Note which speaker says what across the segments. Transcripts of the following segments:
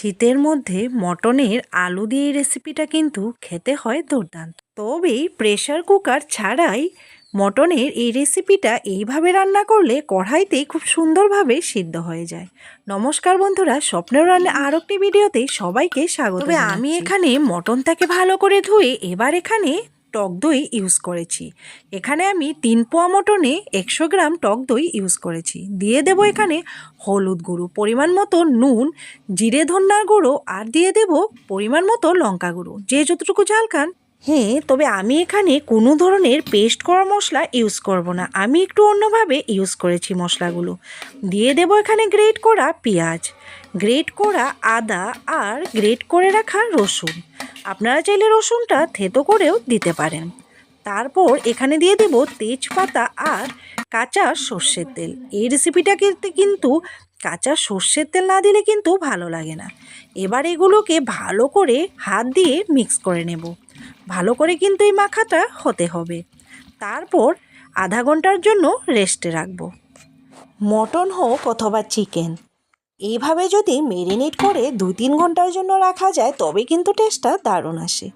Speaker 1: শীতের মধ্যে মটনের আলু দিয়ে এই রেসিপিটা কিন্তু খেতে হয় দুর্দান্ত। তবে প্রেসার কুকার ছাড়াই মটনের এই রেসিপিটা এইভাবে রান্না করলে কড়াইতেই খুব সুন্দরভাবে সিদ্ধ হয়ে যায়। নমস্কার বন্ধুরা, স্বপ্নের রান্না আর একটি ভিডিওতে সবাইকে স্বাগত। তবে আমি এখানে মটনটাকে ভালো করে ধুয়ে এবার এখানে টক দই ইউজ করেছি। এখানে আমি 3 পোয়া মটনে 100 গ্রাম টক দই ইউজ করেছি। দিয়ে দেব এখানে হলুদ গুঁড়ো, পরিমাণ মতো নুন, জিরে ধন্যার গুঁড়ো, আর দিয়ে দেব পরিমাণ মতো লঙ্কা গুঁড়ো, যে যতটুকু ঝাল খান। হ্যাঁ, তবে আমি এখানে কোনো ধরনের পেস্ট করা মশলা ইউজ করব না, আমি একটু অন্যভাবে ইউজ করেছি মশলাগুলো। দিয়ে দেব এখানে গ্রেট করা পেঁয়াজ, গ্রেট করা আদা, আর গ্রেট করে রাখা রসুন। আপনারা চাইলে রসুনটা থেতো করেও দিতে পারেন। তারপর এখানে দিয়ে দেব তেজপাতা আর কাঁচা সর্ষের তেল। এই রেসিপিটা কিন্তু কাঁচা সর্ষের তেল না দিলে কিন্তু ভালো লাগে না। এবার এগুলোকে ভালো করে হাত দিয়ে মিক্স করে নেব। ভালো করে কিন্তু এই মাখাটা হতে হবে। তারপর আধা ঘন্টার জন্য রেস্টে রাখবো। মটন হোক অথবা চিকেন, এইভাবে যদি মেরিনেট করে 2-3 ঘন্টার জন্য রাখা যায় তবে কিন্তু টেস্টটা দারুণ আসে।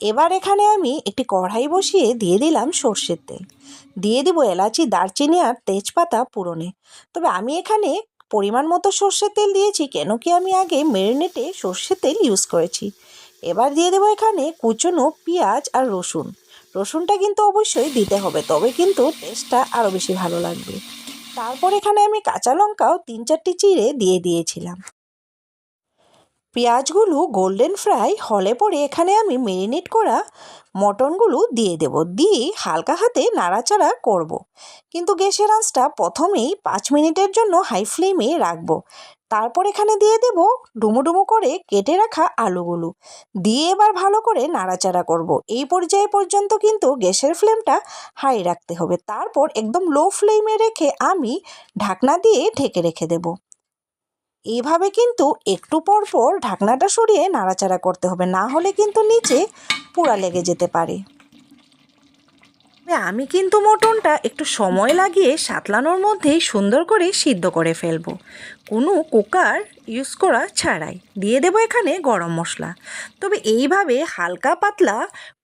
Speaker 1: এবার এখানে আমি একটি কড়াই বসিয়ে দিয়ে দিলাম সর্ষের তেল, দিয়ে দিব এলাচি, দারচিনি আর তেজপাতা পুরনে। তবে আমি এখানে পরিমাণ মতো সর্ষের তেল দিয়েছি, কেন কি আমি আগে মেরিনেটে সর্ষের তেল ইউজ করেছি। এবার দিয়ে দেবো এখানে কুচনো পেঁয়াজ আর রসুন। রসুনটা কিন্তু অবশ্যই দিতে হবে, তবে কিন্তু টেস্টটা আরও বেশি ভালো লাগবে। তারপর এখানে আমি কাঁচা লঙ্কাও 3-4টি চিড়ে দিয়ে দিয়েছিলাম। পেঁয়াজগুলো গোল্ডেন ফ্রাই হলে পরে এখানে আমি মেরিনেট করা মটনগুলো দিয়ে দেব, দিয়ে হালকা হাতে নাড়াচাড়া করব। কিন্তু গ্যাসের আঁচটা প্রথমেই 5 মিনিটের জন্য হাই ফ্লেমে রাখবো। তারপর এখানে দিয়ে দেব ডুমো ডুমো করে কেটে রাখা আলুগুলো, দিয়ে এবার ভালো করে নাড়াচাড়া করব। এই পর্যায়ে পর্যন্ত কিন্তু গ্যাসের ফ্লেমটা হাই রাখতে হবে। তারপর একদম লো ফ্লেমে রেখে আমি ঢাকনা দিয়ে ঢেকে রেখে দেব। এইভাবে কিন্তু একটু পর পর ঢাকনাটা সরিয়ে নাড়াচাড়া করতে হবে, না হলে কিন্তু নিচে পোড়া লেগে যেতে পারে। আমি কিন্তু মটনটা একটু সময় লাগিয়ে সাতলানোর মধ্যেই সুন্দর করে সিদ্ধ করে ফেলবো, কোনো কুকার ইউজ করা ছাড়াই। দিয়ে দেবো এখানে গরম মশলা। তবে এইভাবে হালকা পাতলা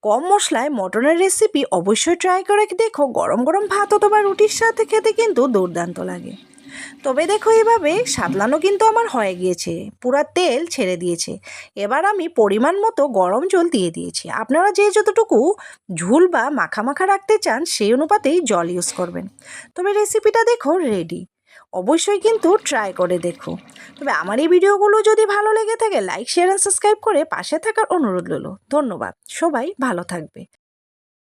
Speaker 1: কম মশলায় মটনের রেসিপি অবশ্যই ট্রাই করে দেখো। গরম গরম ভাত অথবা রুটির সাথে খেতে কিন্তু দুর্দান্ত লাগে। তবে দেখো, এইভাবে সাতলানো কিন্তু আমার হয়ে গিয়েছে, পুরা তেল ছেড়ে দিয়েছে। এবার আমি পরিমাণ মতো গরম জল দিয়ে দিয়েছি। আপনারা যে যতটুকু ঝোল বা মাখা মাখা রাখতে চান সেই অনুপাতেই জল ইউজ করবেন। তবে রেসিপিটা দেখো রেডি, অবশ্যই কিন্তু ট্রাই করে দেখো। তবে আমার এই ভিডিওগুলো যদি ভালো লেগে থাকে লাইক, শেয়ার আর সাবস্ক্রাইব করে পাশে থাকার অনুরোধ রইল। ধন্যবাদ, সবাই ভালো থাকবে।